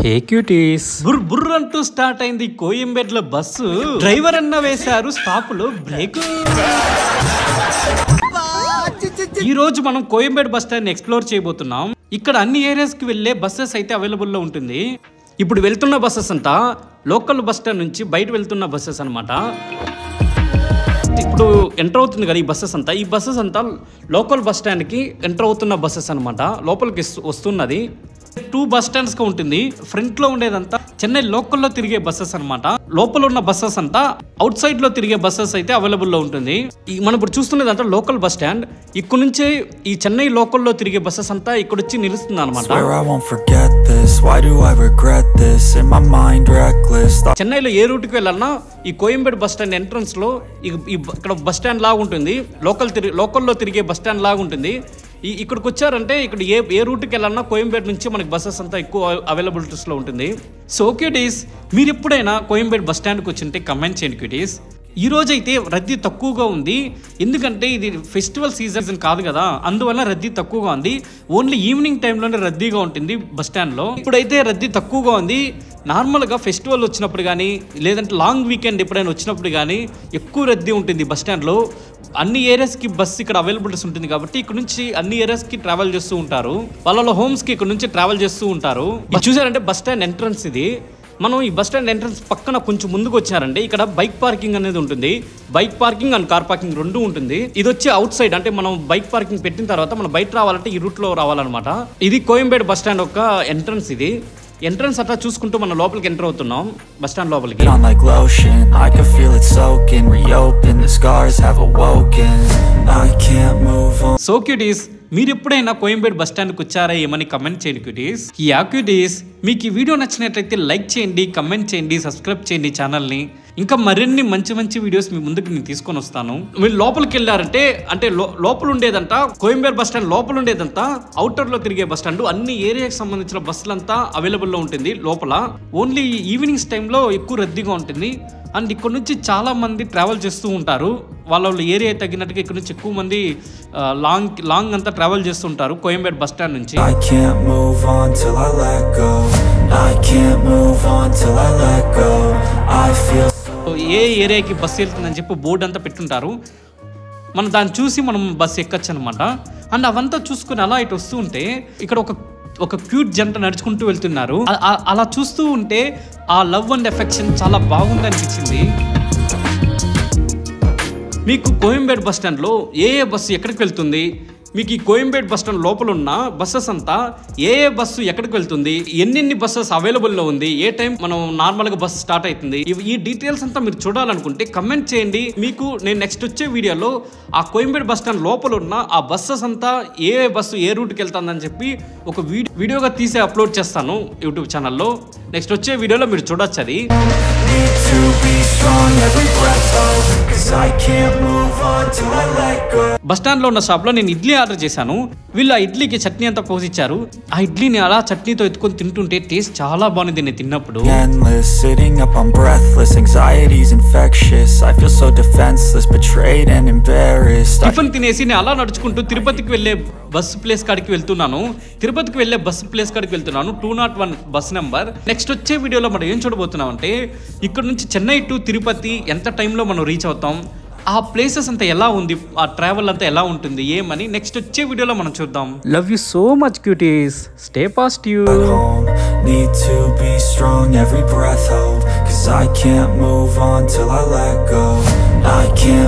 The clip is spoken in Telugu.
హే క్యూటీస్ బుర్ బుర్ అంటూ స్టార్ట్ అయింది కోయంబేడ్ల బస్సు. డ్రైవర్ అన్న వేశారు స్టాప్ లో బ్రేక్. ఈ రోజు మనం కోయంబేడ్ బస్ స్టాండ్ ఎక్స్ప్లోర్ చేయబోతున్నాం. ఇక్కడ అన్ని ఏరియాస్ కి వెళ్లే బస్సెస్ అయితే అవైలబుల్ లో ఉంటుంది. ఇప్పుడు వెళ్తున్న బస్సెస్ అంతా లోకల్ బస్ స్టాండ్ నుంచి బయట వెళ్తున్న బస్సెస్ అన్నమాట. ఇప్పుడు ఎంటర్ అవుతుంది కదా ఈ బస్సెస్ అంతా లోకల్ బస్ స్టాండ్ కి ఎంటర్ అవుతున్న బస్సెస్ అన్నమాట. లోపలికి వస్తున్నది 2 బస్ స్టాండ్స్ గా ఉంటుంది. ఫ్రంట్ లో ఉండేదంతా చెన్నై లోకల్లో తిరిగే బస్సెస్ అన్నమాట. లోపల ఉన్న బస్సెస్ అంతా అవుట్ సైడ్ లో తిరిగే బస్సెస్ అయితే అవైలబుల్ లో ఉంటుంది. మనం ఇప్పుడు చూస్తున్నదంతా లోకల్ బస్ స్టాండ్. ఇక్కడ నుంచే ఈ చెన్నై లోకల్లో తిరిగే బస్సెస్ అంతా ఇక్కడ వచ్చి నిలుస్తుంది అనమాట. చెన్నైలో ఏ రూట్ కి వెళ్ళాలన్నా ఈ కోయంబేడ్ బస్ స్టాండ్ ఎంట్రన్స్ లో ఇక్కడ బస్ స్టాండ్ లాగా ఉంటుంది. లోకల్లో తిరిగే బస్ స్టాండ్ లాగా ఉంటుంది. ఇక్కడికి వచ్చారంటే ఇక్కడ ఏ రూట్కి వెళ్ళాలన్నా కోయంబేడ్ నుంచి మనకి బస్సెస్ అంతా ఎక్కువ అవైలబిలిటీస్లో ఉంటుంది. సో క్యూటీస్, మీరు ఎప్పుడైనా కోయంబేడ్ బస్ స్టాండ్కి వచ్చింటే కమెంట్ చేయండి క్యూటీస్. ఈ రోజు అయితే రద్దీ తక్కువగా ఉంది. ఎందుకంటే ఇది ఫెస్టివల్ సీజన్ కాదు కదా, అందువల్ల రద్దీ తక్కువగా ఉంది. ఓన్లీ ఈవినింగ్ టైంలోనే రద్దీగా ఉంటుంది బస్ స్టాండ్లో. ఇప్పుడైతే రద్దీ తక్కువగా ఉంది. నార్మల్గా ఫెస్టివల్ వచ్చినప్పుడు కానీ లేదంటే లాంగ్ వీకెండ్ ఎప్పుడైనా వచ్చినప్పుడు కానీ ఎక్కువ రద్దీ ఉంటుంది బస్ స్టాండ్లో. అన్ని ఏరియాస్కి బస్సు ఇక్కడ అవైలబిలిటీస్ ఉంటుంది కాబట్టి ఇక్కడ నుంచి అన్ని ఏరియాస్కి ట్రావెల్ చేస్తూ ఉంటారు. వాళ్ళ హోమ్స్కి ఇక్కడ నుంచి ట్రావెల్ చేస్తూ ఉంటారు. చూసారంటే బస్ స్టాండ్ ఎంట్రన్స్ ఇది. మనం ఈ బస్ స్టాండ్ ఎంట్రన్స్ పక్కన కొంచెం ముందుకు వచ్చారంటే ఇక్కడ బైక్ పార్కింగ్ అనేది ఉంటుంది. Bike parking and car parking రెండు ఉంటుంది. ఇది వచ్చి అవుట్ సైడ్, అంటే మనం బైక్ పార్కింగ్ పెట్టిన తర్వాత మనం బయట రావాలంటే ఈ రూట్ లో రావాలన్నమాట. ఇది కోయంబేడ్ బస్ స్టాండ్ యొక్క ఎంట్రన్స్. ఇది ఎంట్రన్స్ అట్లా చూసుకుంటూ మనం లోపలికి ఎంటర్ అవుతున్నాం బస్ స్టాండ్ లోపలికి. సో క్యూటీస్, మీరు ఎప్పుడైనా కోయంబేడ్ బస్ స్టాండ్కి వచ్చారా ఏమని కమెంట్ చేయండి క్యూటీస్. క్యూటీస్, మీకు ఈ వీడియో నచ్చినట్లయితే లైక్ చేయండి, కమెంట్ చేయండి, సబ్స్క్రైబ్ చేయండి ఛానల్ని. ఇంకా మరిన్ని మంచి మంచి వీడియోస్ మీ ముందుకు నేను తీసుకొని వస్తాను. మీరు లోపలికి వెళ్ళారంటే అంటే లోపల ఉండేదంట కోయంబేడ్ బస్ స్టాండ్ లోపల ఉండేదంతా అవుటర్లో తిరిగే బస్ స్టాండ్. అన్ని ఏరియాకి సంబంధించిన బస్సులంతా అవైలబుల్లో ఉంటుంది లోపల. ఓన్లీ ఈవినింగ్స్ టైంలో ఎక్కువ రద్దీగా ఉంటుంది. అండ్ ఇక్కడ నుంచి చాలా మంది ట్రావెల్ చేస్తూ ఉంటారు. వాళ్ళ ఏరియా తగ్గినట్టుగా ఇక్కడ నుంచి ఎక్కువ మంది లాంగ్ అంతా ట్రావెల్ చేస్తుంటారు కోయంబేడ్ బస్ స్టాండ్ నుంచి. ఏ ఏరియాకి బస్సు వెళ్తుందని చెప్పి బోర్డు అంతా పెట్టుంటారు. మనం దాన్ని చూసి మనం బస్సు ఎక్కచ్చు అనమాట. అండ్ అవంతా చూసుకుని అలా ఇటు వస్తూ ఉంటే ఇక్కడ ఒక క్యూట్ జంట నడుచుకుంటూ వెళ్తున్నారు. అలా చూస్తూ ఉంటే ఆ లవ్ అండ్ ఎఫెక్షన్ చాలా బాగుంది అనిపించింది. మీకు కోయంబేడ్ బస్ స్టాండ్లో ఏ బస్సు ఎక్కడికి వెళ్తుంది, మీకు ఈ కోయంబేడ్ బస్ స్టాండ్ లోపల ఉన్న బస్సెస్ అంతా ఏ బస్సు ఎక్కడికి వెళ్తుంది, ఎన్ని బస్సెస్ అవైలబుల్లో ఉంది, ఏ టైం మనం నార్మల్గా బస్సు స్టార్ట్ అవుతుంది, ఈ డీటెయిల్స్ అంతా మీరు చూడాలనుకుంటే కమెంట్ చేయండి. మీకు నేను నెక్స్ట్ వచ్చే వీడియోలో ఆ కోయంబేడ్ బస్ స్టాండ్ లోపల ఉన్న ఆ బస్సెస్ అంతా ఏ బస్సు ఏ రూట్కి వెళ్తుందని చెప్పి ఒక వీడియోగా తీసి అప్లోడ్ చేస్తాను యూట్యూబ్ ఛానల్లో. నెక్స్ట్ వచ్చే వీడియోలో మీరు చూడొచ్చు అది. బస్ స్టాండ్ లో ఉన్న షాప్ లో నేను ఇడ్లీ ఆర్డర్ చేశాను. వీళ్ళు ఆ ఇడ్లీకి చట్నీ అంతా పోసిచ్చారు. ఆ ఇడ్లీని అలా చట్నీతో ఎత్తుకొని తింటుంటే టేస్ట్ చాలా బాగుంది నేను తిన్నప్పుడు. టిఫిన్ తినేసి నేను అలా నడుచుకుంటూ తిరుపతికి వెళ్లే బస్సు ప్లేస్ కాడికి వెళ్తున్నాను. 201 బస్ నెంబర్. నెక్స్ట్ వచ్చే వీడియోలో మనం ఏం చూడబోతున్నాం అంటే ఇక్కడ నుంచి చెన్నై టు తిరుపతి ఎంత టైంలో మనం రీచ్ అవుతాం, ఆ ప్లేసెస్ అంతా ఎలా ఉంది, ఆ ట్రావెల్ అంతా ఎలా ఉంటుంది ఏమని నెక్స్ట్ వచ్చే వీడియోలో మనం చూద్దాం. Love you so much cuties. Stay positive. Need to be strong, every breath hold, 'cause I can't move on till I let go. I can't